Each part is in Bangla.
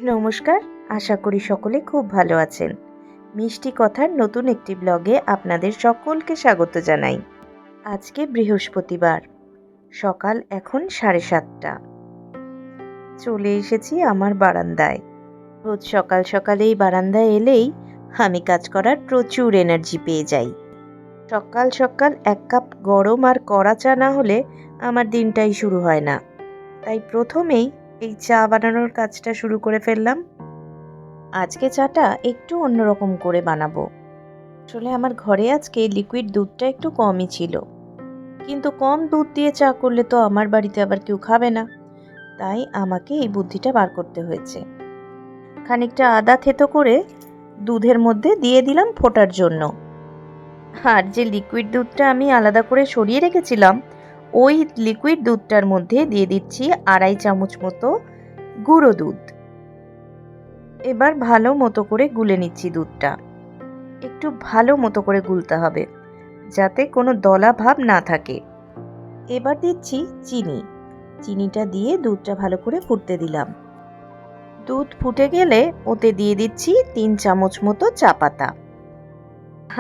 নমস্কার, আশা করি সকলে খুব ভালো আছেন। মিষ্টি কথার নতুন একটি ব্লগে আপনাদের সকলকে স্বাগত জানাই। আজকে বৃহস্পতিবার, সকাল এখন 7:30। চলে এসেছি আমার বারান্দায়। রোজ সকাল সকাল এই বারান্দায় এলেই আমি কাজ করার প্রচুর এনার্জি পেয়ে যাই। সকাল সকাল এক কাপ গরম আর কড়া চা না হলে আমার দিনটাই শুরু হয় না। তাই প্রথমেই এই চা বানানোর কাজটা শুরু করে ফেললাম। আজকে চাটা একটু অন্যরকম করে বানাবো। আসলে আমার ঘরে আজকে লিকুইড দুধটা একটু কমই ছিল, কিন্তু কম দুধ দিয়ে চা করলে তো আমার বাড়িতে আবার কেউ খাবে না, তাই আমাকে এই বুদ্ধিটা বার করতে হয়েছে। খানিকটা আদা থেতো করে দুধের মধ্যে দিয়ে দিলাম ফোটার জন্য। আর যে লিকুইড দুধটা আমি আলাদা করে সরিয়ে রেখেছিলাম, ওই লিকুইড দুধটার মধ্যে দিয়ে দিচ্ছি 2.5 চামচ মতো গুঁড়ো দুধ। এবার ভালো মতো করে গুলে নিচ্ছি দুধটা। একটু ভালো মতো করে গুলতে হবে, যাতে কোনো দলা ভাব না থাকে। এবার দিচ্ছি চিনি। চিনিটা দিয়ে দুধটা ভালো করে ফুটতে দিলাম। দুধ ফুটে গেলে ওতে দিয়ে দিচ্ছি 3 চামচ মতো চা পাতা।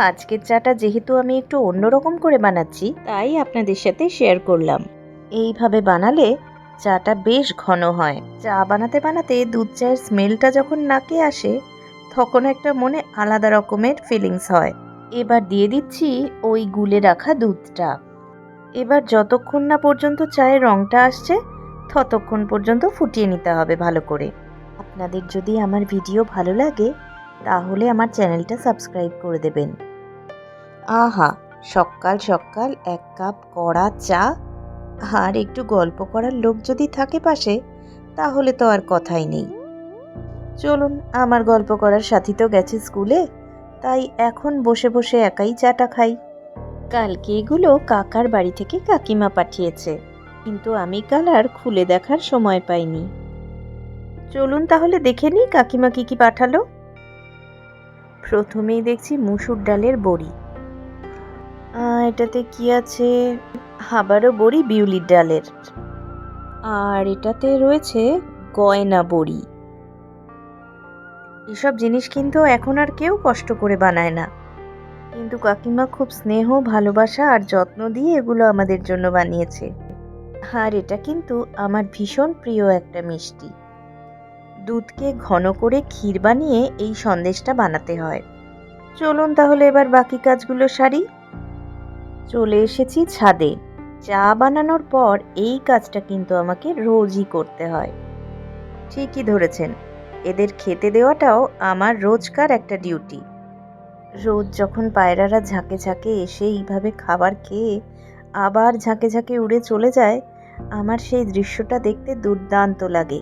আজকের চাটা যেহেতু আমি একটু অন্যরকম করে বানাচ্ছি, তাই আপনাদের সাথে শেয়ার করলাম। এইভাবে বানালে চাটা বেশ ঘন হয়। চা বানাতে বানাতে দুধ চায়ের স্মেলটা যখন নাকে আসে, তখন একটা মনে আলাদা রকমের ফিলিংস হয়। এবার দিয়ে দিচ্ছি ওই গুলে রাখা দুধটা। এবার যতক্ষণ না পর্যন্ত চায়ের রঙটা আসছে, ততক্ষণ পর্যন্ত ফুটিয়ে নিতে হবে ভালো করে। আপনাদের যদি আমার ভিডিও ভালো লাগে, তাহলে আমার চ্যানেলটা সাবস্ক্রাইব করে দেবেন। আহা, সকাল সকাল এক কাপ কড়া চা আর একটু গল্প করার লোক যদি থাকে পাশে, তাহলে তো আর কথাই নেই। চলুন, আমার গল্প করার সাথী তো গেছে স্কুলে, তাই এখন বসে বসে একাই চাটা খাই। কালকে এগুলো কাকার বাড়ি থেকে কাকিমা পাঠিয়েছে, কিন্তু আমি কাল আর খুলে দেখার সময় পাইনি। চলুন তাহলে দেখে নিই কাকিমা কি কি পাঠালো। প্রথমেই দেখছি মুসুর ডালের বড়ি। এটাতে কি আছে? আবারও বড়ি বিউলির ডালের। আর এটাতে রয়েছে গয়না বড়ি। এসব জিনিস কিন্তু এখন আর কেউ কষ্ট করে বানায় না, কিন্তু কাকিমা খুব স্নেহ, ভালোবাসা আর যত্ন দিয়ে এগুলো আমাদের জন্য বানিয়েছে। আর এটা কিন্তু আমার ভীষণ প্রিয় একটা মিষ্টি। দুধকে ঘন করে ক্ষীর বানিয়ে এই সন্দেশটা বানাতে হয়। চলুন তাহলে এবার বাকি কাজগুলো সারি। চলে এসেছি ছাদে। চা বানানোর পর এই কাজটা কিন্তু আমাকে রোজই করতে হয়। ঠিকই ধরেছেন, এদের খেতে দেওয়াটাও আমার রোজকার একটা ডিউটি। রোজ যখন পায়রারা ঝাঁকে ঝাঁকে এসে এইভাবে খাবার খেয়ে আবার ঝাঁকে ঝাঁকে উড়ে চলে যায়, আমার সেই দৃশ্যটা দেখতে দুর্দান্ত লাগে।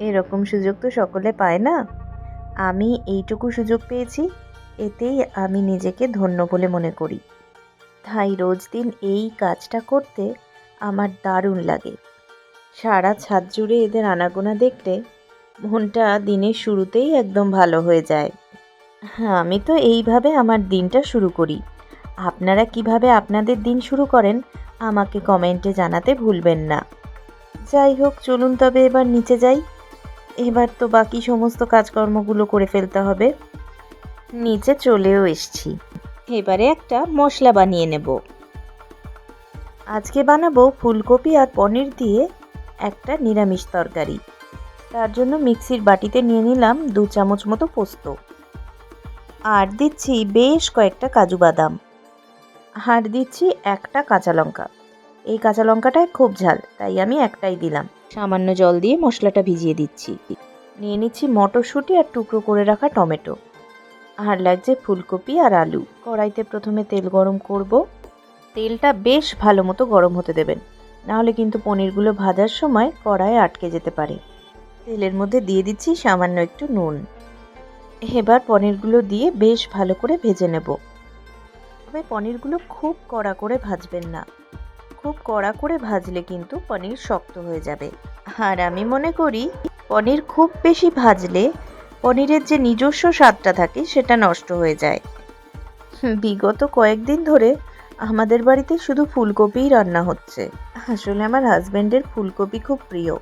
এরকম সুযোগ তো সকলে পায় না। আমি এইটুকু সুযোগ পেয়েছি, এতেই আমি নিজেকে ধন্য বলে মনে করি। তাই রোজ দিন এই কাজটা করতে আমার দারুণ লাগে। সারা ছাদ জুড়ে এদের আনাগোনা দেখলে মনটা দিনের শুরুতেই একদম ভালো হয়ে যায়। হ্যাঁ, আমি তো এইভাবে আমার দিনটা শুরু করি। আপনারা কিভাবে আপনাদের দিন শুরু করেন আমাকে কমেন্টে জানাতে ভুলবেন না। যাই হোক, চলুন তবে এবার নিচে যাই। এবার তো বাকি সমস্ত কাজকর্মগুলো করে ফেলতে হবে। নিচে চলেও এসছি। এবারে একটা মশলা বানিয়ে নেব। আজকে বানাবো ফুলকপি আর পনির দিয়ে একটা নিরামিষ তরকারি। তার জন্য মিক্সির বাটিতে নিয়ে নিলাম 2 চামচ মতো পোস্ত, আর দিচ্ছি বেশ কয়েকটা কাজু বাদাম, আর দিচ্ছি একটা কাঁচা লঙ্কা। এই কাঁচা লঙ্কাটায় খুব ঝাল, তাই আমি একটাই দিলাম। সামান্য জল দিয়ে মশলাটা ভিজিয়ে দিচ্ছি। নিয়ে নিচ্ছি মটরশুঁটি আর টুকরো করে রাখা টমেটো, আর লাগছে ফুলকপি আর আলু। কড়াইতে প্রথমে তেল গরম করব। তেলটা বেশ ভালো মতো গরম হতে দেবেন, নাহলে কিন্তু পনিরগুলো ভাজার সময় কড়াইয়ে আটকে যেতে পারে। তেলের মধ্যে দিয়ে দিচ্ছি সামান্য একটু নুন। এবার পনিরগুলো দিয়ে বেশ ভালো করে ভেজে নেব। তবে পনিরগুলো খুব কড়া করে ভাজবেন না, খুব কড়া করে ভাজলে কিন্তু পনির শক্ত হয়ে যাবে। আর আমি মনে করি পনির খুব বেশি ভাজলে পনিরের যে নিজস্ব স্বাদটা থাকে সেটা নষ্ট হয়ে যায়। বিগত কয়েকদিন ধরে আমাদের বাড়িতে শুধু ফুলকপিই রান্না হচ্ছে। আসলে আমার হাজবেন্ডের ফুলকপি খুব প্রিয়,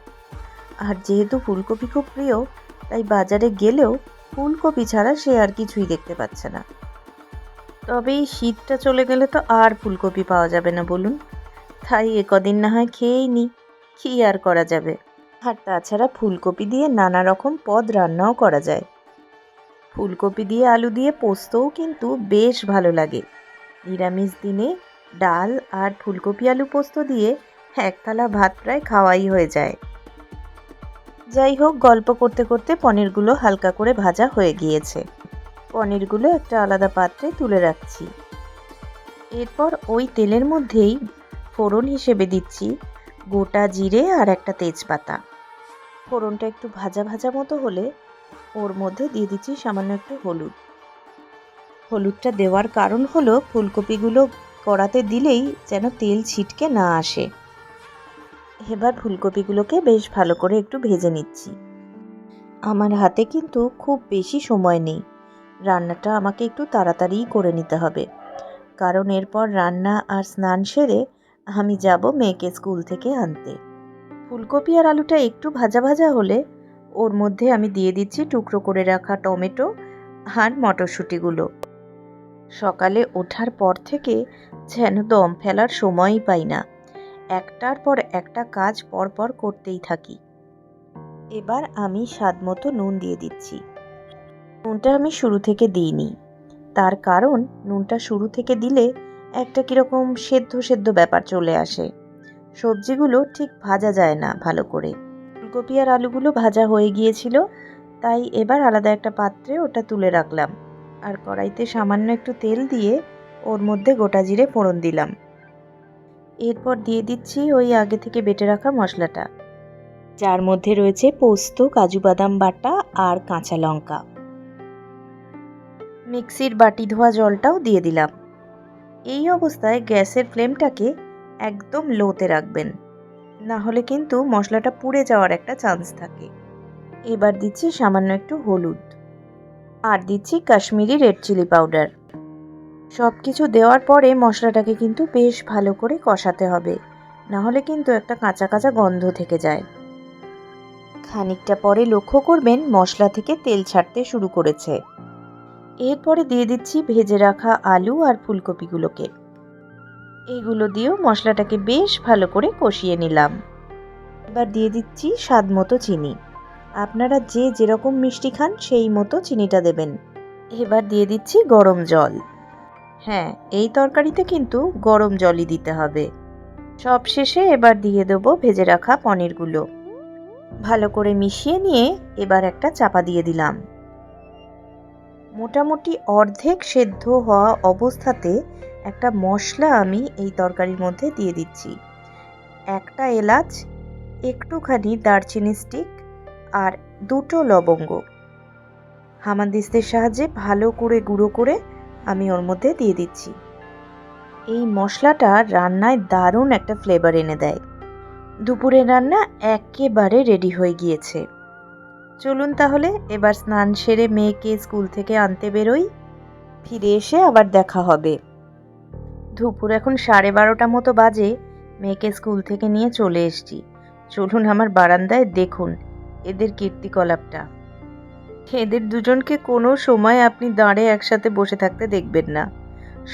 আর যেহেতু ফুলকপি খুব প্রিয়, তাই বাজারে গেলেও ফুলকপি ছাড়া সে আর কিছুই দেখতে পাচ্ছে না। তবে এই শীতটা চলে গেলে তো আর ফুলকপি পাওয়া যাবে না বলুন। তাই কদিন না হয় খেয়েই নি, কী আর করা যাবে। আর তাছাড়া ফুলকপি দিয়ে নানা রকম পদ রান্নাও করা যায়। ফুলকপি দিয়ে আলু দিয়ে পোস্তও কিন্তু বেশ ভালো লাগে। নিরামিষ দিনে ডাল আর ফুলকপি আলু পোস্ত দিয়ে এক থালা ভাত প্রায় খাওয়াই হয়ে যায়। যাই হোক, গল্প করতে করতে পনিরগুলো হালকা করে ভাজা হয়ে গিয়েছে। পনিরগুলো একটা আলাদা পাত্রে তুলে রাখছি। এরপর ওই তেলের মধ্যেই ফোড়ন হিসেবে দিচ্ছি গোটা জিরে আর একটা তেজপাতা। ফোড়নটা একটু ভাজা ভাজা মতো হলে ওর মধ্যে দিয়ে দিচ্ছি সামান্য একটু হলুদ। হলুদটা দেওয়ার কারণ হলো ফুলকপিগুলো কড়াতে দিলেই যেন তেল ছিটকে না আসে। এবার ফুলকপিগুলোকে বেশ ভালো করে একটু ভেজে নিচ্ছি। আমার হাতে কিন্তু খুব বেশি সময় নেই, রান্নাটা আমাকে একটু তাড়াতাড়িই করে নিতে হবে, কারণ এরপর রান্না আর স্নান সেরে আমি যাব মেয়েকে স্কুল থেকে আনতে। ফুলকপি আর আলুটা একটু ভাজা ভাজা হলে ওর মধ্যে আমি দিয়ে দিচ্ছি টুকরো করে রাখা টমেটো আর মটরশুঁটিগুলো। সকালে ওঠার পর থেকে যেন দম ফেলার সময়ই পাই না, একটার পর একটা কাজ পরপর করতেই থাকি। এবার আমি স্বাদ মতো নুন দিয়ে দিচ্ছি। নুনটা আমি শুরু থেকে দিইনি, তার কারণ নুনটা শুরু থেকে দিলে একটা কীরকম সেদ্ধ সেদ্ধ ব্যাপার চলে আসে, সবজিগুলো ঠিক ভাজা যায় না ভালো করে। ফুলকপি আর আলুগুলো ভাজা হয়ে গিয়েছিল, তাই এবার আলাদা একটা পাত্রে ওটা তুলে রাখলাম। আর কড়াইতে সামান্য একটু তেল দিয়ে ওর মধ্যে গোটা জিরে ফোড়ন দিলাম। এরপর দিয়ে দিচ্ছি ওই আগে থেকে বেটে রাখা মশলাটা, যার মধ্যে রয়েছে পোস্ত, কাজু বাদাম বাটা আর কাঁচা লঙ্কা। মিক্সির বাটি ধোয়া জলটাও দিয়ে দিলাম। এই অবস্থায় গ্যাসের ফ্লেমটাকে একদম লোতে রাখবেন, না হলে কিন্তু মশলাটা পুড়ে যাওয়ার একটা চান্স থাকে। এবার দিচ্ছি সামান্য একটু হলুদ আর দিচ্ছি কাশ্মীরি রেড চিলি পাউডার। সব কিছু দেওয়ার পরে মশলাটাকে কিন্তু বেশ ভালো করে কষাতে হবে, না হলে কিন্তু একটা কাঁচা কাঁচা গন্ধ থেকে যায়। খানিকটা পরে লক্ষ্য করবেন মশলা থেকে তেল ছাড়তে শুরু করেছে। এরপরে দিয়ে দিচ্ছি ভেজে রাখা আলু আর ফুলকপিগুলোকে। এইগুলো দিয়েও মশলাটাকে বেশ ভালো করে কষিয়ে নিলাম। এবার দিয়ে দিচ্ছি স্বাদ মতো চিনি। আপনারা যে যেরকম মিষ্টি খান সেই মতো চিনিটা দেবেন। এবার দিয়ে দিচ্ছি গরম জল। হ্যাঁ, এই তরকারিতে কিন্তু গরম জলই দিতে হবে। সব শেষে এবার দিয়ে দেবো ভেজে রাখা পনিরগুলো। ভালো করে মিশিয়ে নিয়ে এবার একটা চাপা দিয়ে দিলাম। মোটামুটি অর্ধেক সেদ্ধ হওয়া অবস্থাতে একটা মশলা আমি এই তরকারির মধ্যে দিয়ে দিচ্ছি। একটা এলাচ, একটুখানি দারচিনি স্টিক আর দুটো লবঙ্গ হামানদিস্তার সাহায্যে ভালো করে গুঁড়ো করে আমি ওর মধ্যে দিয়ে দিচ্ছি। এই মশলাটা রান্নায় দারুণ একটা ফ্লেভার এনে দেয়। দুপুরের রান্না একেবারে রেডি হয়ে গিয়েছে। চলুন তাহলে এবার স্নান সেরে মেয়েকে স্কুল থেকে আনতে বেরোই, ফিরে এসে আবার দেখা হবে। দুপুর এখন 12:30 মতো বাজে, মেয়েকে স্কুল থেকে নিয়ে চলে এসেছি। চলুন আমার বারান্দায় দেখুন এদের কীর্তিকলাপটা। এদের দুজনকে কোনো সময় আপনি দাঁড়ে একসাথে বসে থাকতে দেখবেন না।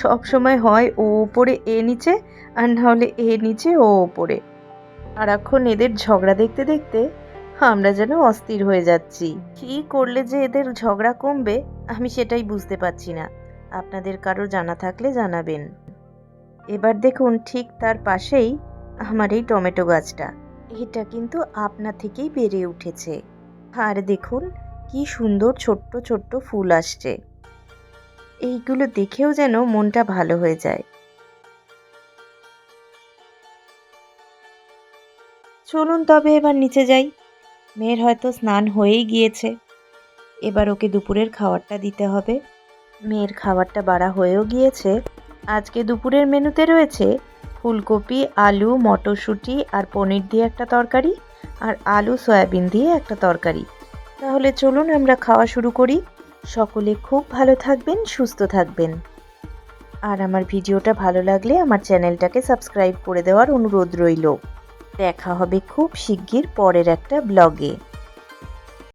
সব সময় হয় ও ওপরে এ নিচে, আর না হলে এ নিচে ও ওপরে। সারাক্ষণ এদের ঝগড়া দেখতে দেখতে আমরা যেন অস্থির হয়ে যাচ্ছি। কী করলে যে এদের ঝগড়া কমবে আমি সেটাই বুঝতে পারছি না। আপনাদের কারো জানা থাকলে জানাবেন। এবার দেখুন ঠিক তার পাশেই আমার এই টমেটো গাছটা, এটা কিন্তু আপনা থেকেই বেড়ে উঠেছে। আর দেখুন কি সুন্দর ছোট্ট ছোট্ট ফুল আসছে। এইগুলো দেখেও যেন মনটা ভালো হয়ে যায়। চলুন তবে এবার নিচে যাই। মেয়ের হয়তো স্নান হয়েই গিয়েছে, এবার ওকে দুপুরের খাবারটা দিতে হবে। মেয়ের খাবারটা বাড়া হয়েও গিয়েছে। আজকে দুপুরের মেনুতে রয়েছে ফুলকপি, আলু, মটরশুঁটি আর পনির দিয়ে একটা তরকারি, আর আলু সয়াবিন দিয়ে একটা তরকারি। তাহলে চলুন আমরা খাওয়া শুরু করি। সকলে খুব ভালো থাকবেন, সুস্থ থাকবেন। আর আমার ভিডিওটা ভালো লাগলে আমার চ্যানেলটাকে সাবস্ক্রাইব করে দেওয়ার অনুরোধ রইল। দেখা হবে খুব শিগগির পরের একটা ব্লগে।